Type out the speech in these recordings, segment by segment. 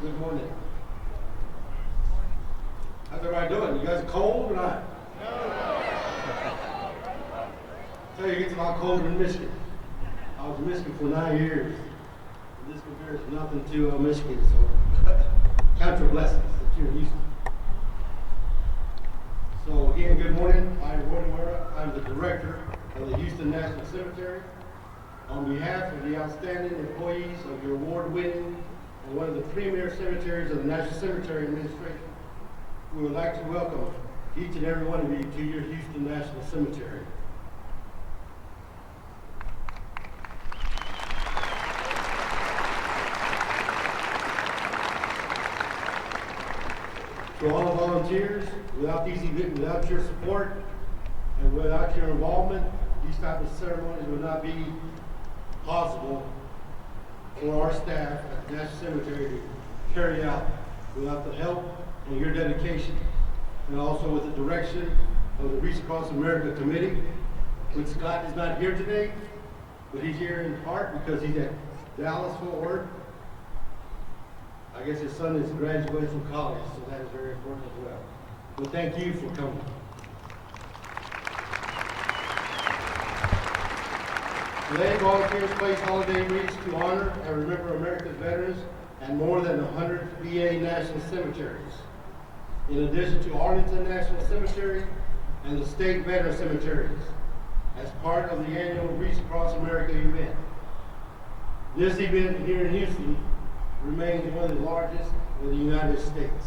Good morning. How's everybody doing? You guys cold or not? Tell you, it gets a lot colder in Michigan. I was in Michigan for 9 years. This compares to nothing to Michigan, so count your blessings that you're in Houston. So again, good morning. I'm Roy Wera. I'm the director of the Houston National Cemetery. On behalf of the outstanding employees of your award-winning and one of the premier cemeteries of the National Cemetery Administration, we would like to welcome each and every one of you to your Houston National Cemetery. To all the volunteers, without these events, without your support and without your involvement, these type of ceremonies would not be possible for our staff at the National Cemetery to carry out without the help and your dedication, and also with the direction of the Wreaths Across America Committee, which Scott is not here today, but he's here in part because he's at Dallas Fort Worth. I guess his son is graduating from college, so that is very important as well. But thank you for coming. Today, volunteers place holiday wreaths to honor and remember America's veterans and more than 100 VA national cemeteries. In addition to Arlington National Cemetery and the state veteran cemeteries, as part of the annual Wreaths Across America event. This event here in Houston remains one of the largest in the United States.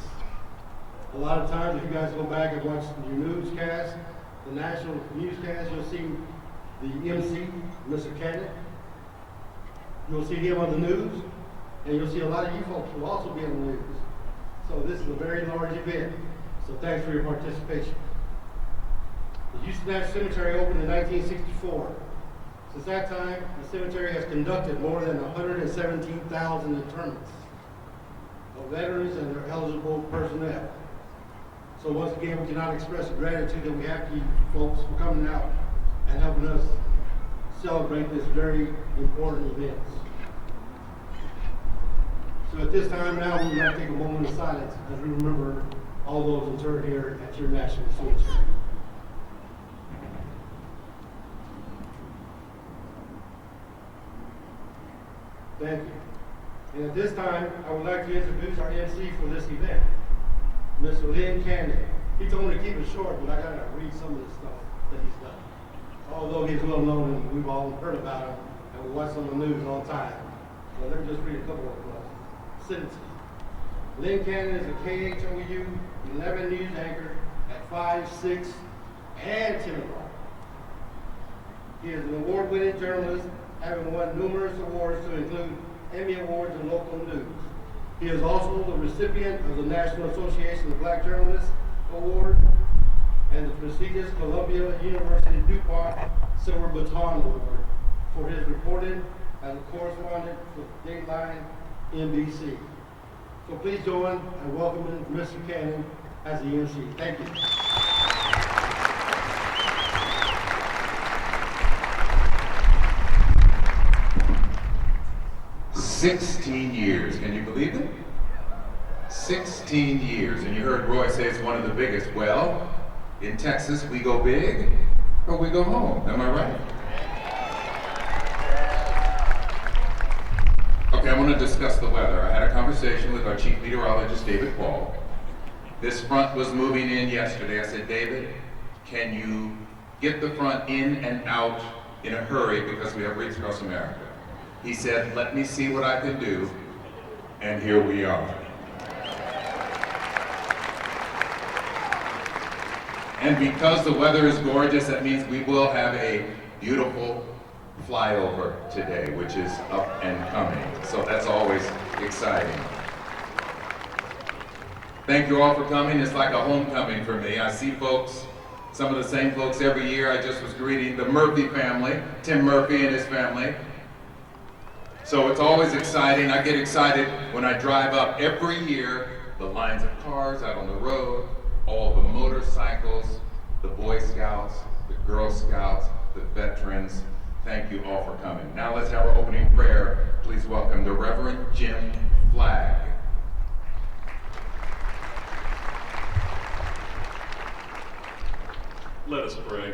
A lot of times, if you guys go back and watch your newscast, the national newscast, you'll see the MC, Mr. Cannon. You'll see him on the news, and you'll see a lot of you folks will also be on the news. So this is a very large event, so thanks for your participation. The Houston National Cemetery opened in 1964. Since that time, the cemetery has conducted more than 117,000 interments of veterans and their eligible personnel. So once again, we cannot express the gratitude that we have to you folks for coming out and helping us celebrate this very important event. So at this time now, we would like to take a moment of silence as we remember all those interred here at your National Cemetery. Thank you. And at this time, I would like to introduce our MC for this event, Mr. Lynn Cannon. He told me to keep it short, but I gotta read some of the stuff that he's done. Although he's well known and we've all heard about him and we watch on the news all the time. So let me just read a couple of sentences. Lynn Cannon is a KHOU 11 news anchor at 5, 6, and 10 o'clock. He is an award-winning journalist, having won numerous awards to include Emmy Awards and local news. He is also the recipient of the National Association of Black Journalists Award and the prestigious Columbia University DuPont Silver Baton Award for his reporting as a correspondent with Dateline NBC. So please join and welcome Mr. Cannon as the MC. Thank you. 16 years, can you believe it? 16 years, and you heard Roy say it's one of the biggest. Well, in Texas, we go big, or we go home, am I right? Okay, I want to discuss the weather. I had a conversation with our chief meteorologist, David Paul. This front was moving in yesterday. I said, David, can you get the front in and out in a hurry because we have Wreaths Across America? He said, let me see what I can do, and here we are. And because the weather is gorgeous, that means we will have a beautiful flyover today, which is up and coming. So that's always exciting. Thank you all for coming. It's like a homecoming for me. I see folks, some of the same folks every year. I just was greeting the Murphy family, Tim Murphy and his family. So it's always exciting. I get excited when I drive up every year, the lines of cars out on the road, all the motorcycles, the Boy Scouts, the Girl Scouts, the veterans. Thank you all for coming. Now let's have our opening prayer. Please welcome the Reverend Jim Flagg. Let us pray.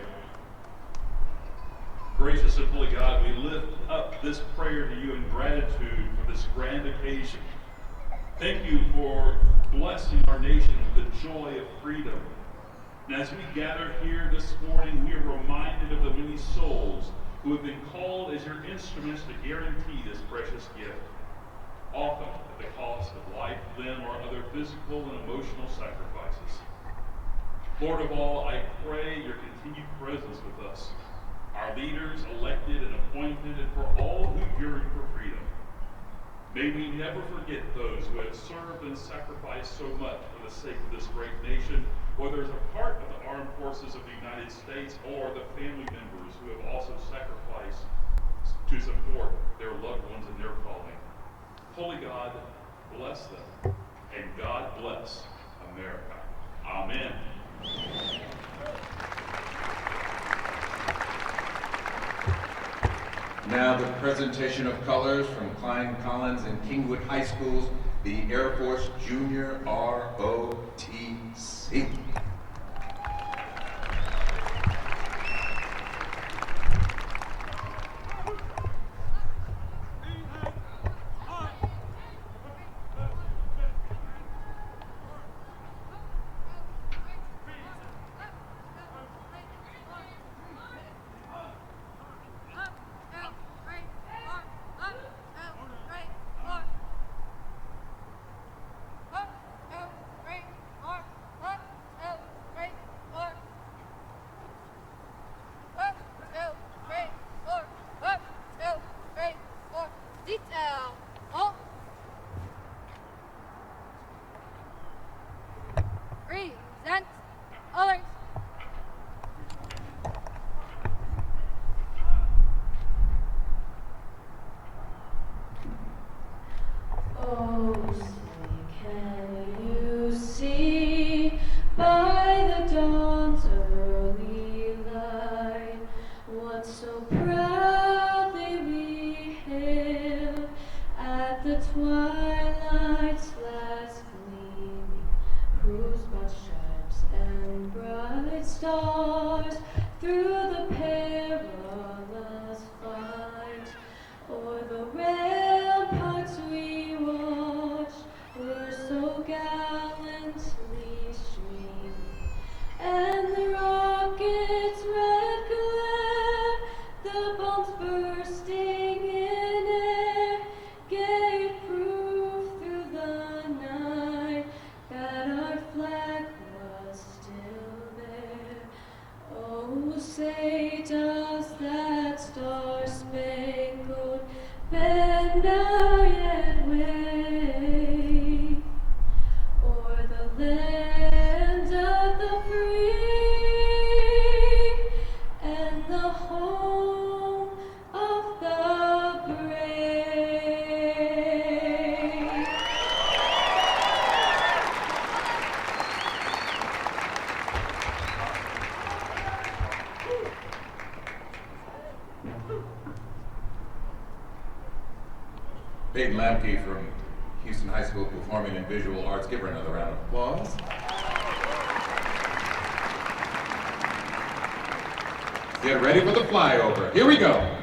Gracious and holy God, we lift up this prayer to you in gratitude for this grand occasion. Thank you for blessing our nation with the joy of freedom. And as we gather here this morning, we are reminded of the many souls who have been called as your instruments to guarantee this precious gift, often at the cost of life, limb, or other physical and emotional sacrifices. Lord of all, I pray your continued presence with us, our leaders elected and appointed, and for all who yearn for freedom. May we never forget those who have served and sacrificed so much for the sake of this great nation, whether as a part of the armed forces of the United States or the family members who have also sacrificed to support their loved ones in their calling. Holy God, bless them, and God bless America. Amen. Now the presentation of colors from Klein Collins and Kingwood High Schools, the Air Force Junior ROTC. Present others. Oh, say, can you see by the dawn's early light what so proudly we hailed at the twilight's last gleaming, whose broad stripes and bright stars through the perilous fight o'er the ramparts we watched were so gallantly streaming, and the rocket's red glare, the bombs bursting in air, gave proof through the night that our flag was still there. Oh, say does that star-spangled banner yet wave o'er the land of the free and the home of the brave? Peyton Lamke from Houston High School Performing and Visual Arts. Give her another round of applause. Get ready for the flyover. Here we go.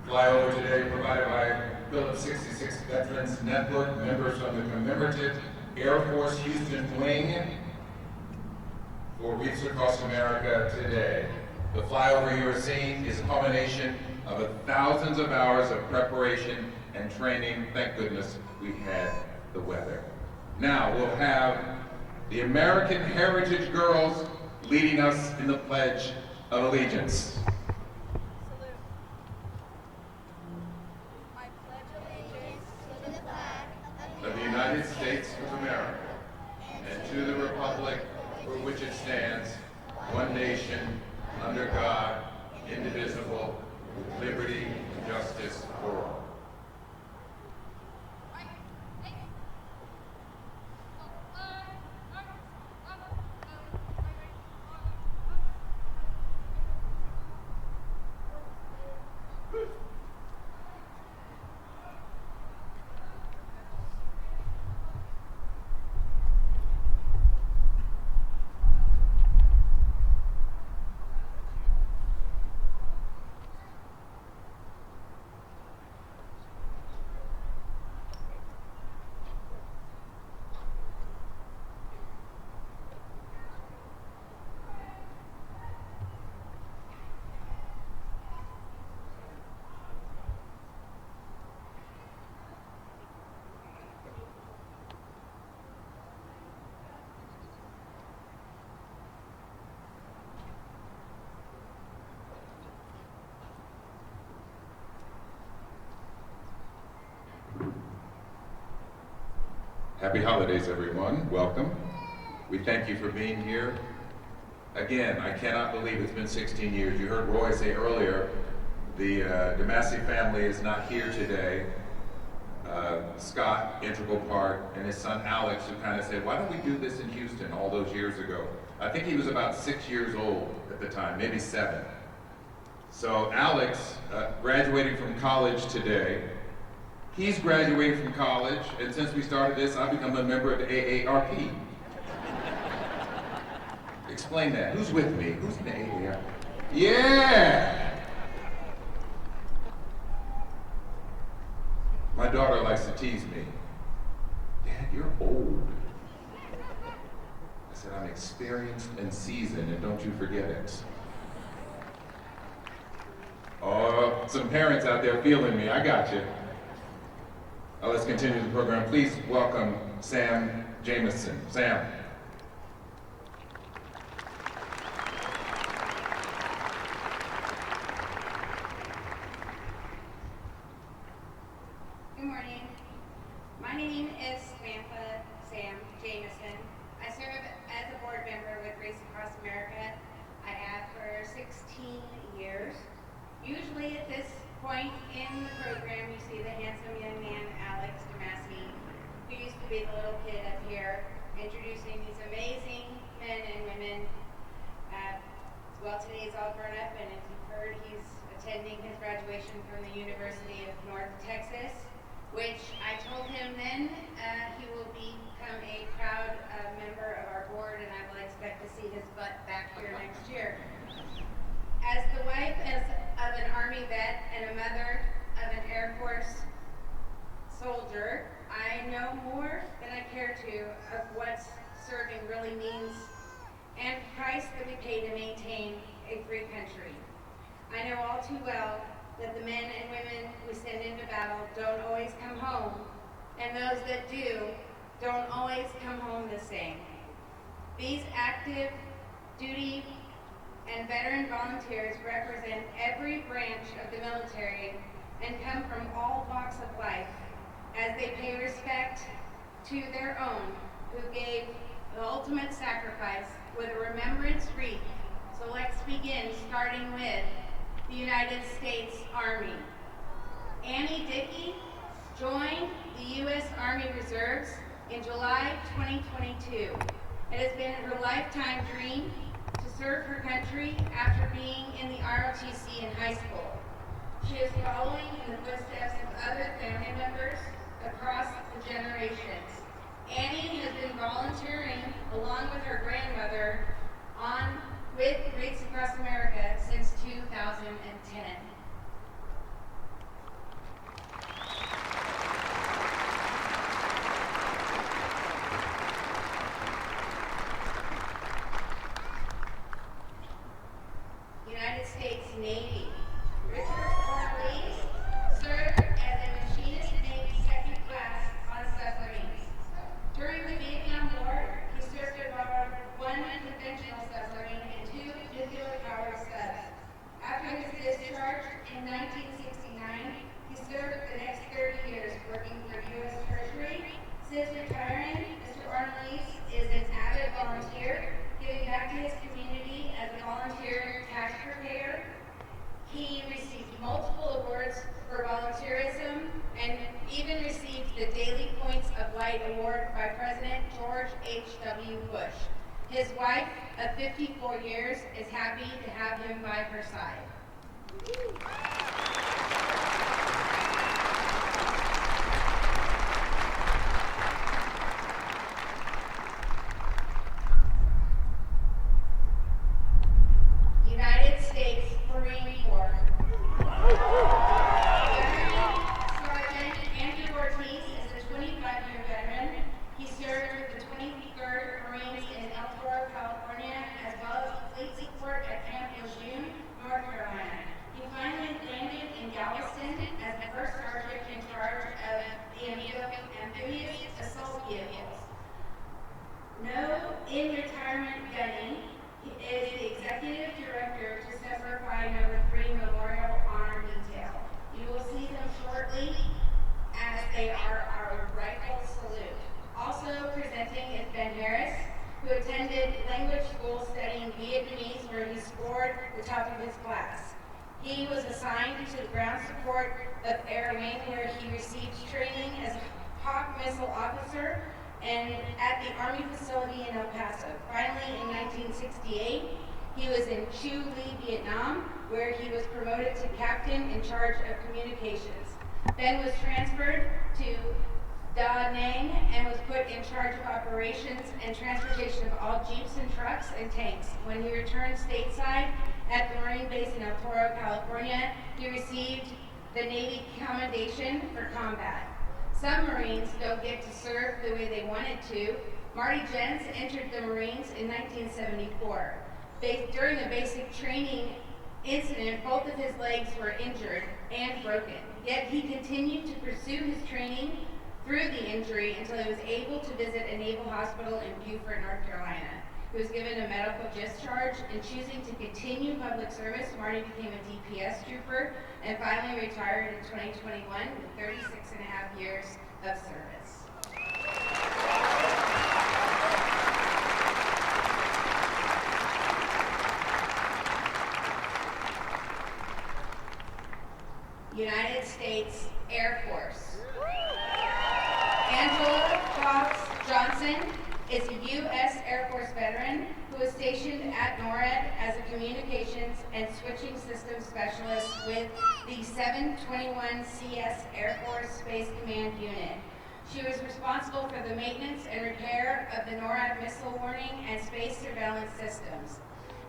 Flyover today provided by Phillips 66 Veterans Network, members of the commemorative Air Force Houston Wing for Wreaths Across America today. The flyover you are seeing is a culmination of thousands of hours of preparation and training. Thank goodness we had the weather. Now we'll have the American Heritage Girls leading us in the Pledge of Allegiance. Of the United States of America, and to the republic for which it stands, one nation, under God, indivisible, with liberty and justice for all. Happy holidays, everyone. Welcome. We thank you for being here. Again, I cannot believe it's been 16 years. You heard Roy say earlier, the DeMassey family is not here today. Scott, integral part, and his son Alex, who kind of said, why don't we do this in Houston all those years ago? I think he was about 6 years old at the time, maybe 7. So Alex, graduating from college today, he's graduating from college, and since we started this, I've become a member of the AARP. Explain that. Who's with me? Who's in the AARP? Yeah! My daughter likes to tease me. Dad, you're old. I said, I'm experienced and seasoned, and don't you forget it. Oh, some parents out there feeling me. I got you. Let's continue the program. Please welcome Sam Jameson. Sam. Good morning. My name is Samantha Sam Jameson. I serve as a board member with Wreaths Across America. I have for 16 years. Usually at this point in the program, you see the handsome young man, Alex DeMassey, who used to be the little kid up here, introducing these amazing men and women. Well, today he's all grown up, and as you've heard, he's attending his graduation from the University of North Texas, which I told him then he will become a proud member of our board, and I will expect to see his butt back here next year. As the wife of an Army vet and a mother of an Air Force soldier, I know more than I care to of what serving really means and the price that we pay to maintain a free country. I know all too well that the men and women we send into battle don't always come home, and those that do don't always come home the same. These active duty and veteran volunteers represent every branch of the military and come from all walks of life as they pay respect to their own who gave the ultimate sacrifice with a remembrance wreath. So let's begin starting with the United States Army. Annie Dickey joined the U.S. Army Reserves in July 2022. It has been her lifetime dream to serve her country after being in the ROTC in high school. She is following in the footsteps of other family members across the generations. Annie has been volunteering along with her grandmother with Wreaths Across America since 2010. United States Navy. Richard Volley served as a machinist Navy second class on submarines. His wife of 54 years is happy to have him by her side. United States Marine Corps. Sergeant Andrew Ortiz is a 25-year veteran. He served with the 23rd Marines in El Toro, California, as well as fleet support at Camp Lejeune, North Carolina. He finally landed in Galveston as the first sergeant in charge of the amphibious assault vehicles. No in-retirement gunning. He is the executive director to Semper Fi No. 3 Memorial Honor Detail. You will see them shortly as they are our rifle salute. Also presenting is Ben Harris, who attended language school studying Vietnamese where he scored the top of his class. He was assigned to the ground support of Air Wing where he received training as a Hawk missile officer and at the Army facility in El Paso. Finally, in 1968, he was in Chu Ly, Vietnam, where he was promoted to captain in charge of communications. Ben was transferred to Da Nang and was put in charge of operations and transportation of all jeeps and trucks and tanks. When he returned stateside at the Marine base in El Toro, California, he received the Navy Commendation for combat. Some Marines don't get to serve the way they wanted to. Marty Jens entered the Marines in 1974. During a basic training incident, both of his legs were injured and broken. Yet he continued to pursue his training through the injury until he was able to visit a naval hospital in Beaufort, North Carolina. He was given a medical discharge, and choosing to continue public service, Marty became a DPS trooper and finally retired in 2021 with 36 and a half years of service. United States Air Force. Angela Fox Johnson is a U.S. Air Force veteran who was stationed at NORAD as a communications and switching systems specialist with the 721 CS Air Force Space Command Unit. She was responsible for the maintenance and repair of the NORAD missile warning and space surveillance systems,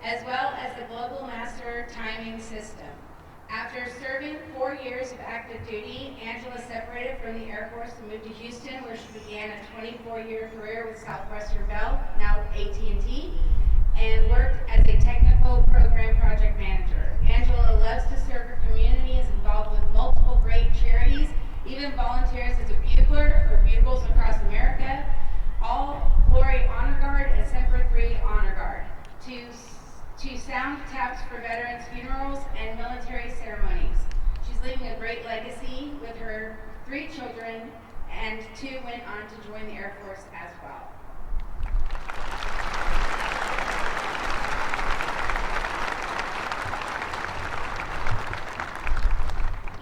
as well as the Global Master Timing System. After serving 4 years of active duty, Angela separated from the Air Force and moved to Houston, where she began a 24-year career with Southwestern Bell, now AT&T, and worked as a technical program project manager. Angela loves to serve her community, is involved with multiple great charities, even volunteers as a bugler for Bugles Across America, All Glory Honor Guard, and Semper Fi Honor Guard, to sound taps for veterans' funerals and military ceremonies. She's leaving a great legacy with her 3 children, and 2 went on to join the Air Force as well.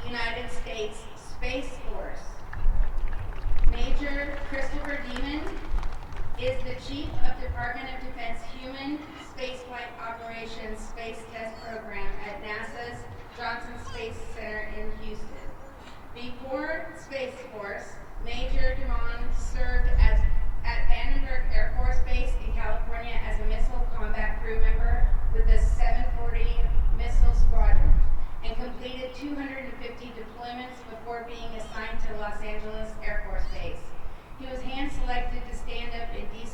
United States Space Force. Major Christopher Demon is the Chief of Department of Defense Human Spaceflight Operations Space Test Program at NASA's Johnson Space Center in Houston. Before Space Force, Major Demon served at Vandenberg Air Force Base in California as a missile combat crew member with the 740 Missile Squadron and completed 250 deployments before being assigned to Los Angeles Air Force Base. He was hand-selected to stand up in Deep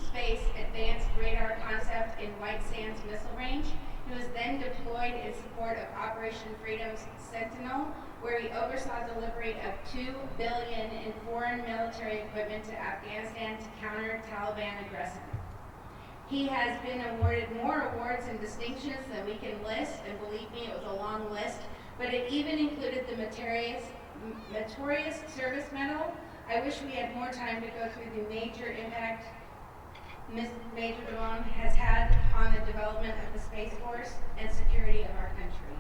Space Advanced Radar Concept in White Sands Missile Range. He was then deployed in support of Operation Freedom's Sentinel, where he oversaw delivery of $2 billion in foreign military equipment to Afghanistan to counter Taliban aggression. He has been awarded more awards and distinctions than we can list, and believe me, it was a long list, but it even included the Meritorious Service Medal. I wish we had more time to go through the major impact Major DeLong has had on the development of the Space Force and security of our country.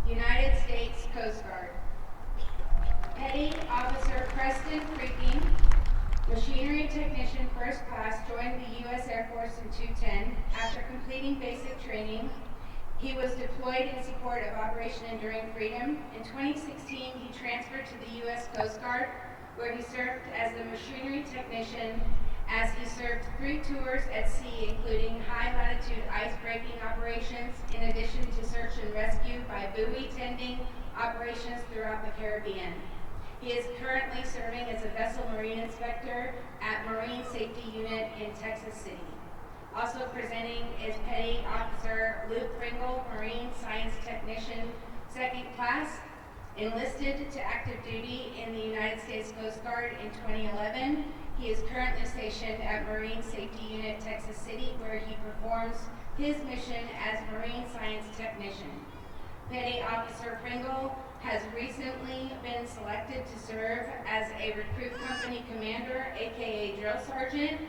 United States completing basic training. He was deployed in support of Operation Enduring Freedom. In 2016, he transferred to the U.S. Coast Guard, where he served as the machinery technician as he served 3 tours at sea, including high-latitude ice-breaking operations, in addition to search and rescue by buoy tending operations throughout the Caribbean. He is currently serving as a vessel marine inspector at Marine Safety Unit in Texas City. Also presenting is Petty Officer Luke Pringle, Marine Science Technician, 2nd class, enlisted to active duty in the United States Coast Guard in 2011. He is currently stationed at Marine Safety Unit, Texas City, where he performs his mission as Marine Science Technician. Petty Officer Pringle has recently been selected to serve as a recruit company commander, aka drill sergeant,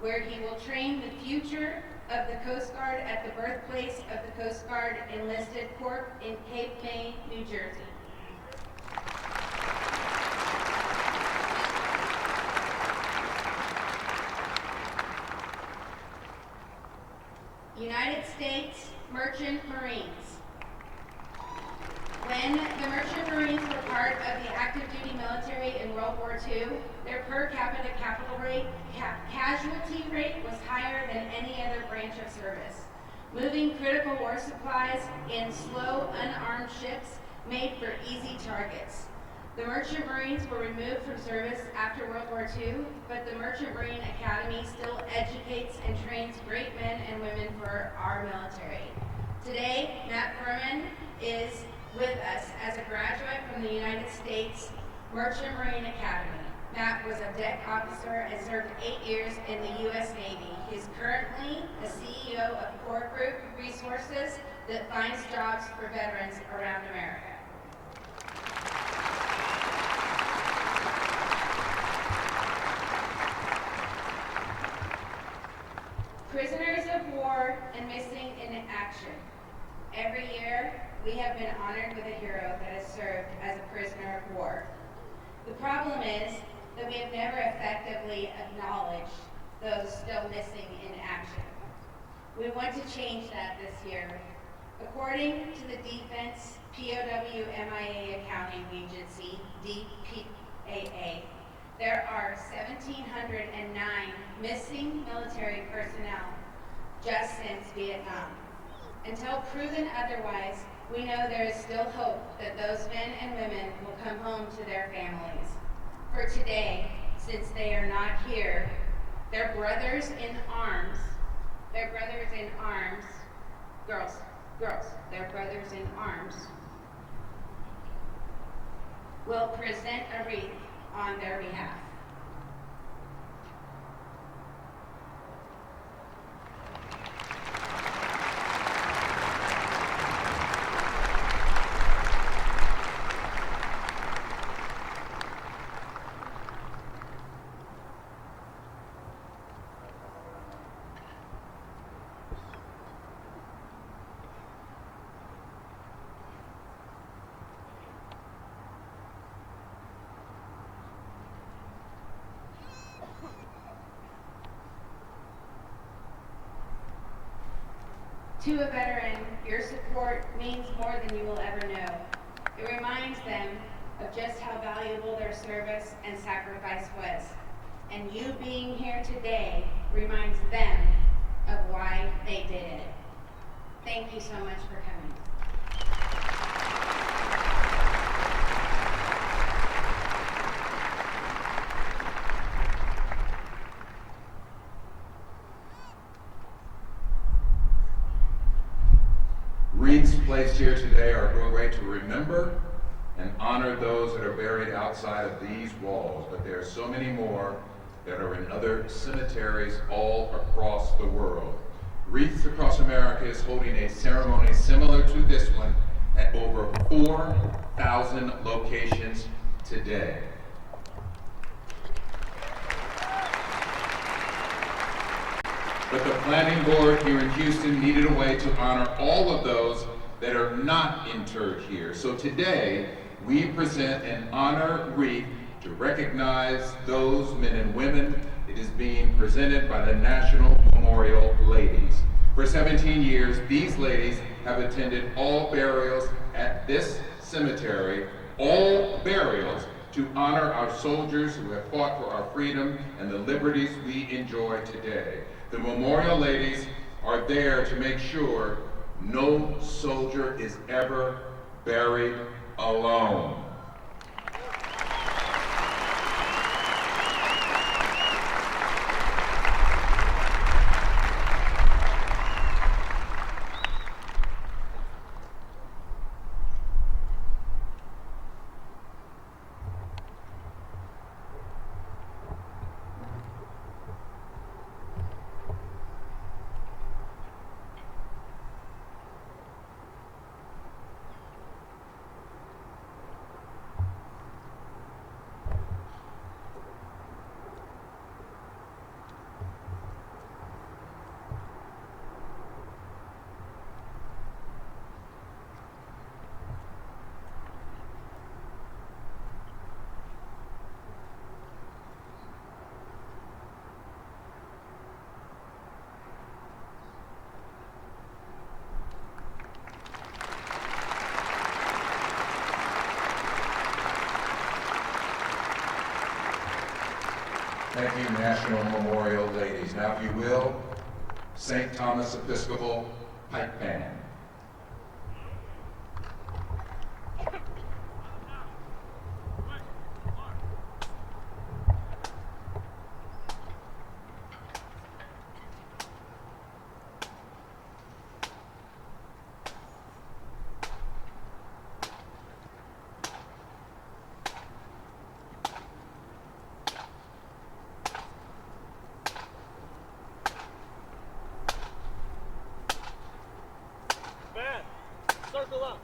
where he will train the future of the Coast Guard at the birthplace of the Coast Guard Enlisted Corps in Cape May, New Jersey. United States Merchant Marines. When the Merchant Marines were part of the active duty military in World War II, their per capita casualty rate was higher than any other branch of service. Moving critical war supplies in slow, unarmed ships made for easy targets. The Merchant Marines were removed from service after World War II, but the Merchant Marine Academy still educates and trains great men and women for our military. Today, Matt Furman is with us as a graduate from the United States Merchant Marine Academy. Matt was a deck officer and served 8 years in the U.S. Navy. He is currently the CEO of Core Group Resources that finds jobs for veterans around America. Prisoners of war and missing in action. Every year, we have been honored with a hero that has served as a prisoner of war. The problem is that we have never effectively acknowledged those still missing in action. We want to change that this year. According to the Defense POW MIA Accounting Agency, DPAA, there are 1,709 missing military personnel just since Vietnam. Until proven otherwise, we know there is still hope that those men and women will come home to their families. For today, since they are not here, their brothers in arms, their brothers in arms, will present a wreath on their behalf. To a veteran, your support means more than you will ever know. It reminds them of just how valuable their service and sacrifice was. And you being here today reminds them of why they did it. Thank you so much for coming. Wreaths placed here today are a great way to remember and honor those that are buried outside of these walls, but there are so many more that are in other cemeteries all across the world. Wreaths Across America is holding a ceremony similar to this one at over 4,000 locations today. But the planning board here in Houston needed a way to honor all of those that are not interred here. So today, we present an honor wreath to recognize those men and women. It is being presented by the National Memorial Ladies. For 17 years, these ladies have attended all burials at this cemetery, all burials to honor our soldiers who have fought for our freedom and the liberties we enjoy today. The memorial ladies are there to make sure no soldier is ever buried alone. Thank you, National Memorial ladies. Now, if you will, St. Thomas Episcopal Pipe Band. Circle up.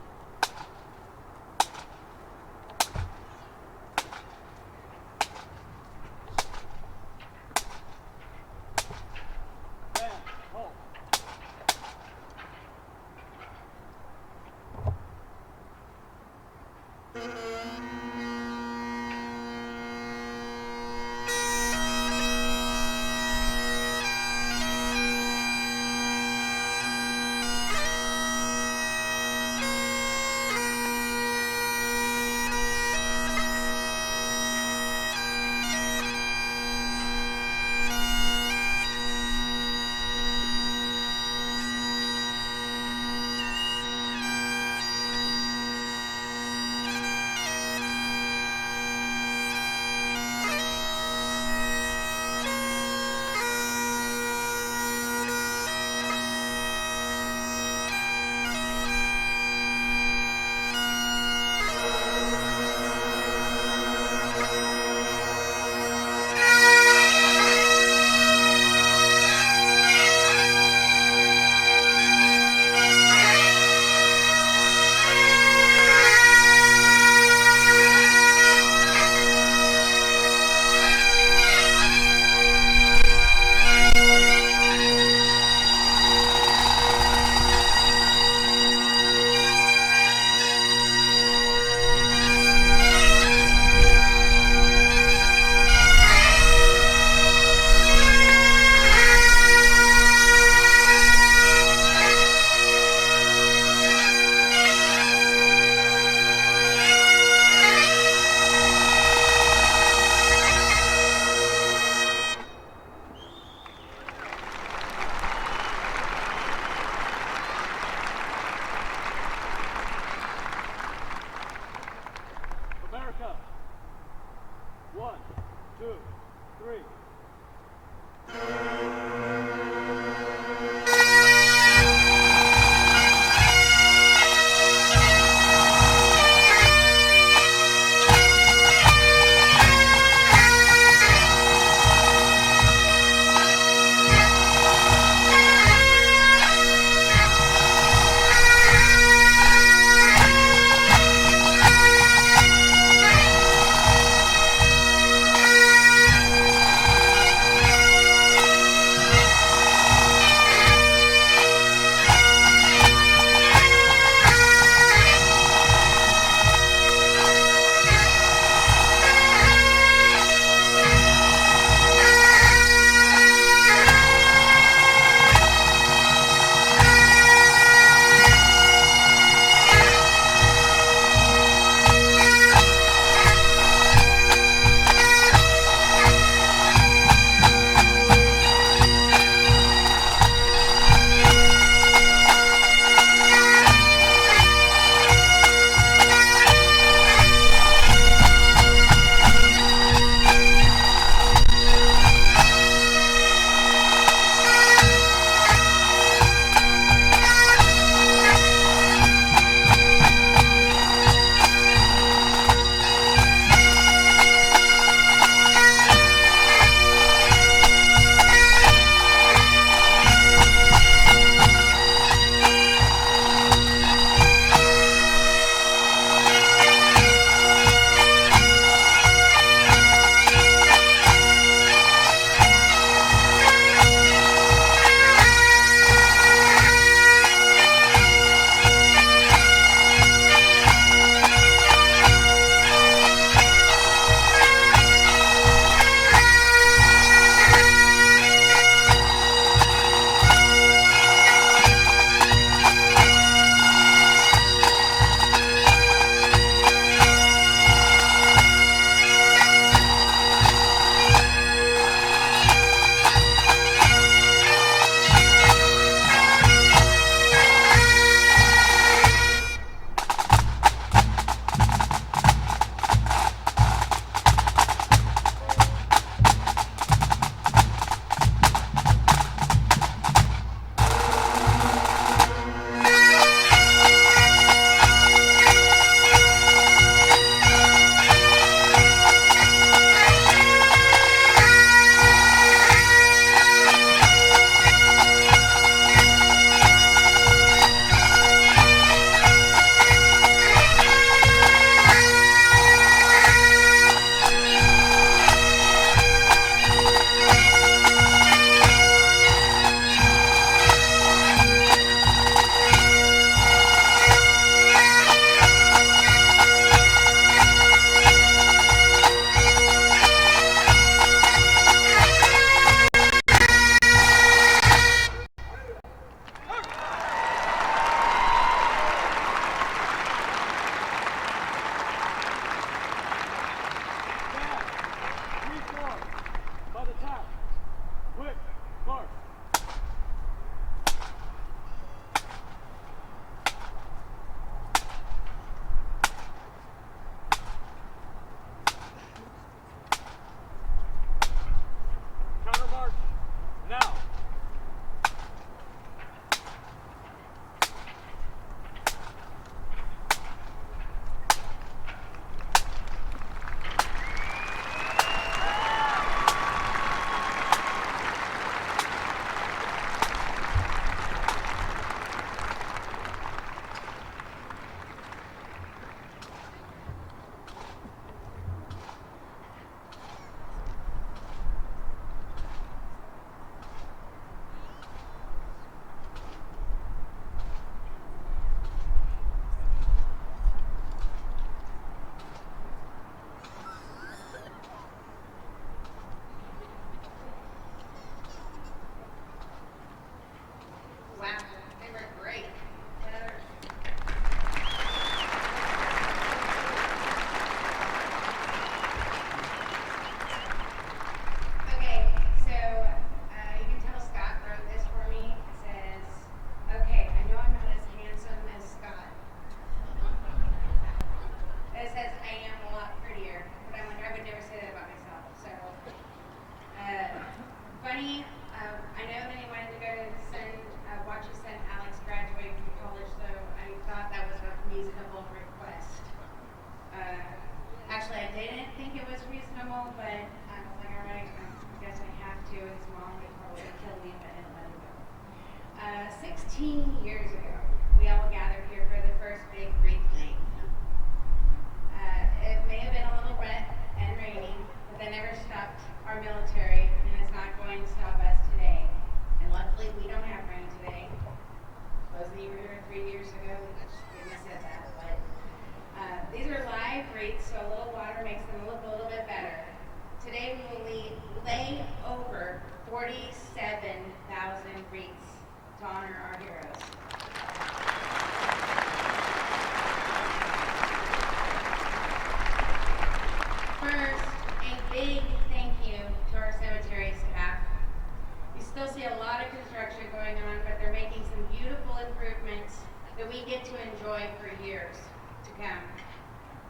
get to enjoy for years to come.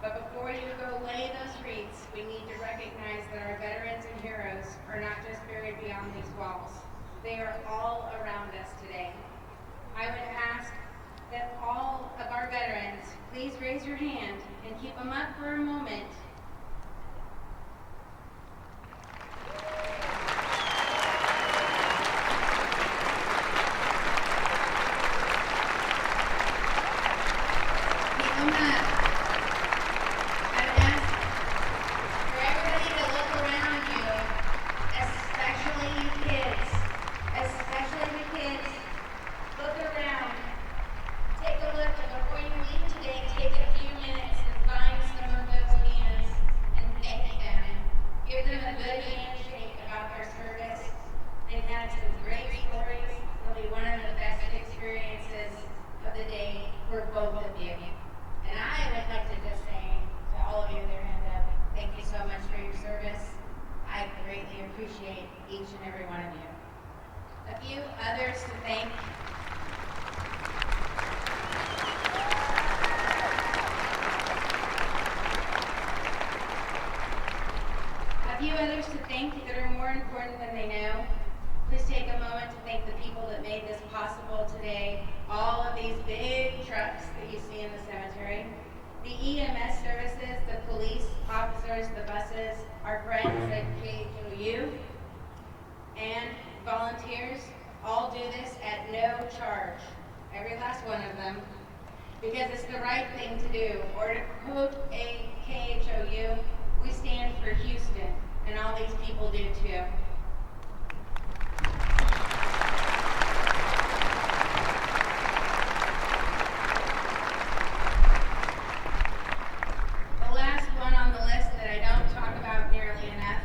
But before you go lay those wreaths, we need to recognize that our veterans and heroes are not just buried beyond these walls. They are all around us today. I would ask that all of our veterans please raise your hand and keep them up for a moment. Keep them up. I'd ask for everybody to look around you, especially you kids, especially the kids. Look around. Take a look, and before you leave today, take a few minutes and find some of those hands and thank them. Give them a good handshake about their service. They've had some great stories. It'll be one of the best experiences of the day for both of you. And I would like to just say to all of you that are hand up, thank you so much for your service. I greatly appreciate each and every one of you. A few others to thank. A few others to thank that are more important than they know. Please take a moment to thank the people that made this possible today. All of these big trucks that you see in the cemetery, the EMS services, the police officers, the buses, our friends at KHOU, and volunteers all do this at no charge. Every last one of them. Because it's the right thing to do. Or to quote a KHOU, we stand for Houston, and all these people do too. The last one on the list that I don't talk about nearly enough,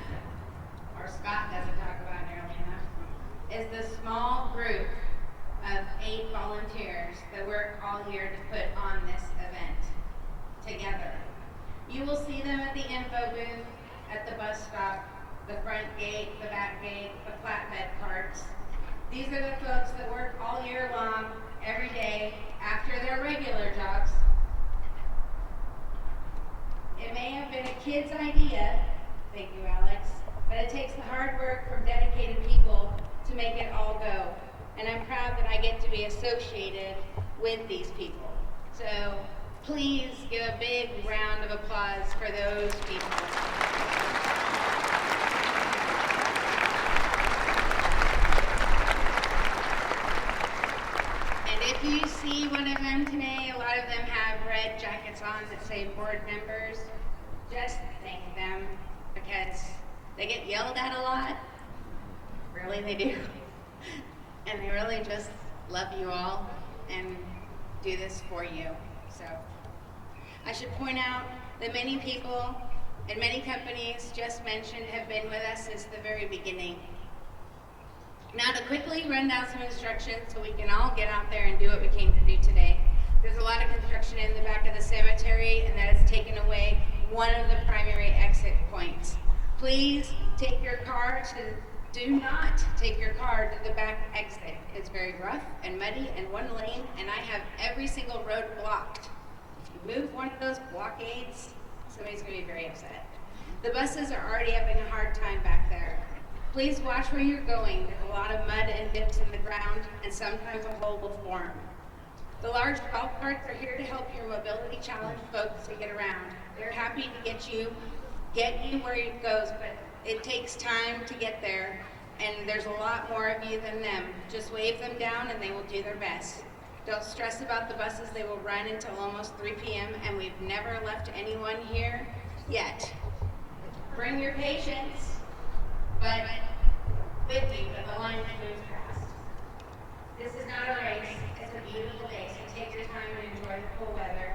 or Scott doesn't talk about nearly enough, is the small group of 8 volunteers that work all year to put on this event together. You will see them at the info booth, at the bus stop, the front gate, the back gate, the flatbed carts. These are the folks that work all year long, every day, after their regular jobs. It may have been a kid's idea, thank you, Alex, but it takes the hard work from dedicated people to make it all go. And I'm proud that I get to be associated with these people. So please give a big round of applause for those people. And if you see one of them today, a lot of them have red jackets on that say board members. Just thank them because they get yelled at a lot. Really, they do. And they really just love you all and do this for you. So I should point out that many people and many companies just mentioned have been with us since the very beginning. Now to quickly run down some instructions so we can all get out there and do what we came to do today. There's a lot of construction in the back of the cemetery, and that has taken away one of the primary exit points. Please take your car to Do not take your car to the back exit. It's very rough and muddy and one lane, and I have every single road blocked. If you move one of those blockades, somebody's going to be very upset. The buses are already having a hard time back there. Please watch where you're going. There's a lot of mud and dips in the ground, and sometimes a hole will form. The large golf carts are here to help your mobility challenged folks to get around. They're happy to get you where it goes, but it takes time to get there, and there's a lot more of you than them. Just wave them down and they will do their best. Don't stress about the buses. They will run until almost 3 p.m. and we've never left anyone here yet. Bring your patience, but with you, but the line moves fast. This is not a race. It's a beautiful day, so take your time and enjoy the cool weather.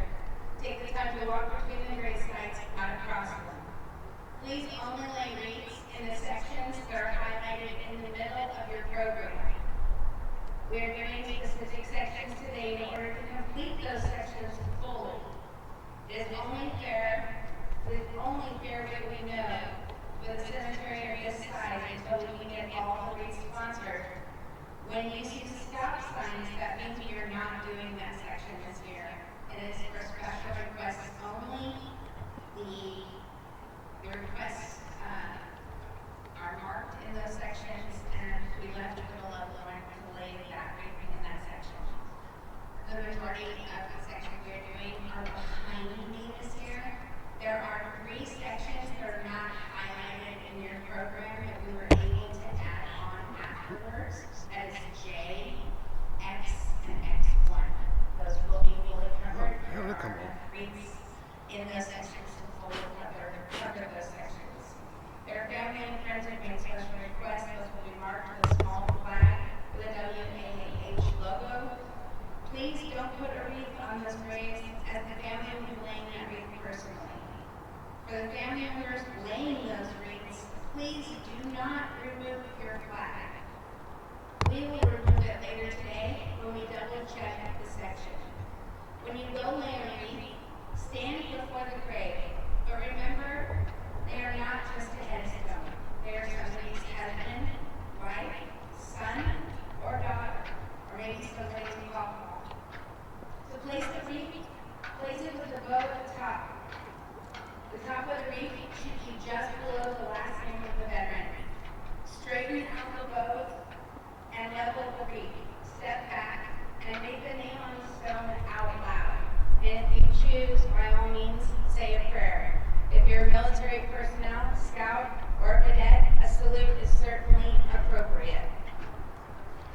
Take the time to walk between the grave sites, not across them. Please only lay wreaths in the sections that are highlighted in the middle of your program. We are doing specific sections today in order to complete those sections fully. It is only fair that we know with a cemetery of this size until we can get all the wreaths sponsored. When you see stop signs, that means you're not doing that section this year. It is for special requests only. The requests are marked in those sections, and we left it below going to lay that wreath in that section. The majority of the sections we're doing are behind me this year. There are 3 sections that are not highlighted in your program that we were able to add on afterwards. That is J, X, and X1. Those will be fully covered. There are enough wreaths in those sections to fully cover those sections. There are family and friends that make special requests. Those will be marked with a small flag with a WAH logo. Please don't put a wreath on those graves, as the family will be laying that wreath personally. For the family members laying those wreaths, please do not remove your flag. We will remove it later today when we double check the section. When you go lay a wreath, stand before the grave, but remember, they are not just a headstone. They are somebody's husband, wife, son, or daughter, or maybe somebody's papa. To place the wreath, place it with the bow at the top. The top of the wreath should be just below the last name of the veteran. Straighten out the bow and level the wreath. Step back and make the name on the stone out loud. And if you choose, by all means, say a prayer. If you're military personnel, scout, or cadet, a salute is certainly appropriate.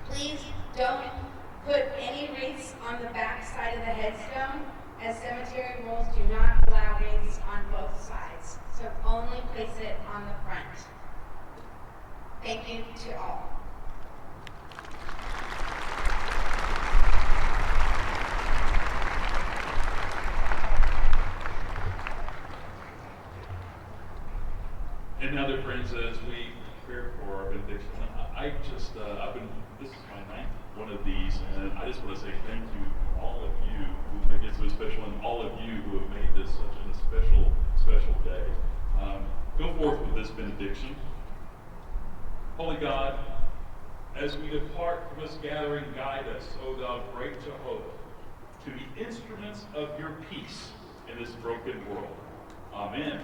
Please don't put any wreaths on the back side of the headstone, as cemetery rules do not allow wreaths on both sides, so only place it on the front. Thank you to all. And now, dear friends, as we prepare for our benediction, this is my 9th one of these, and I just want to say thank you to all of you who make it so special, and all of you who have made this such a special, special day. Go forth with this benediction. Holy God, as we depart from this gathering, guide us, O thou great Jehovah, to be instruments of your peace in this broken world. Amen.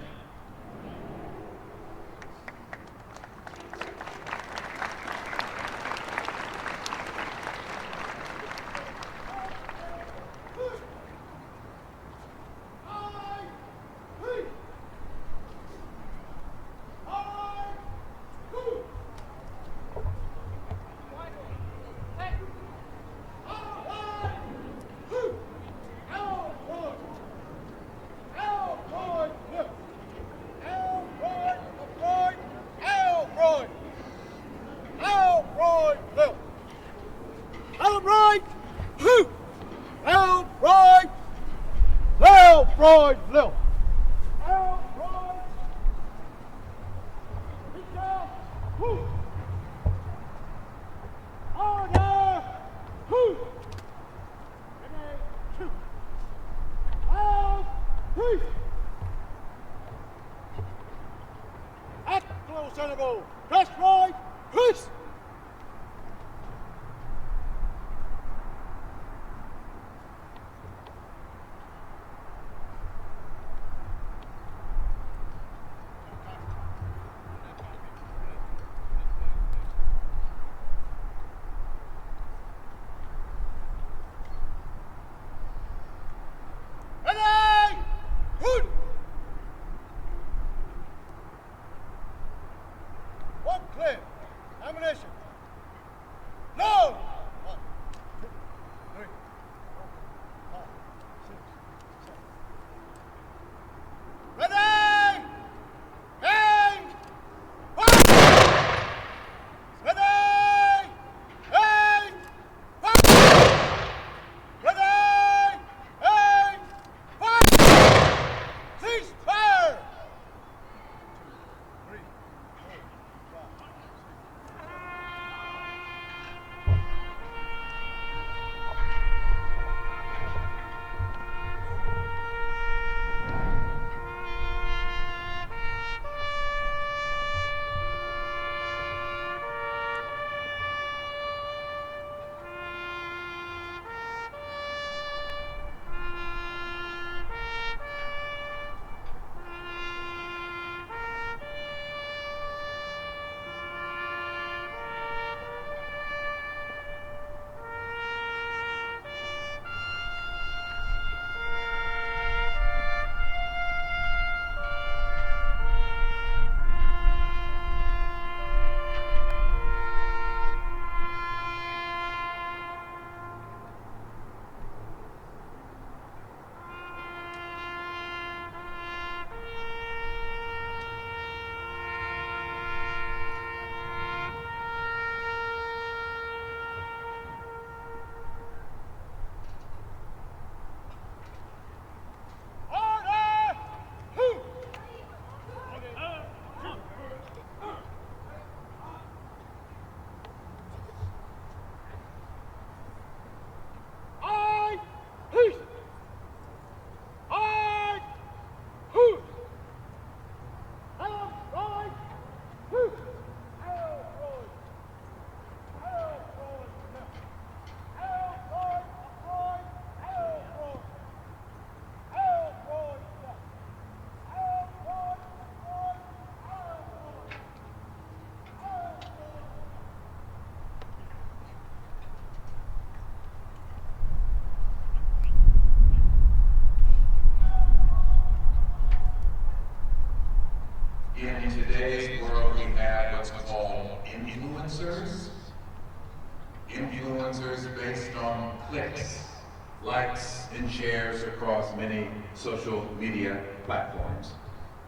and shares across many social media platforms.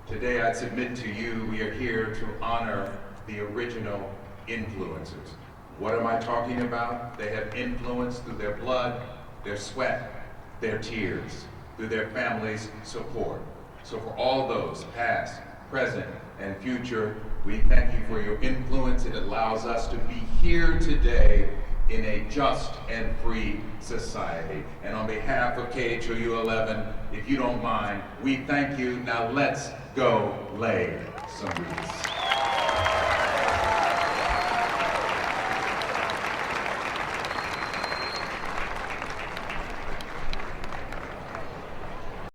Today I submit to you, we are here to honor the original influencers. What am I talking about? They have influence through their blood, their sweat, their tears, through their families' support. So for all those, past, present, and future, we thank you for your influence. It allows us to be here today in a just and free society. And on behalf of KHOU 11, if you don't mind, we thank you. Now let's go lay some wreaths.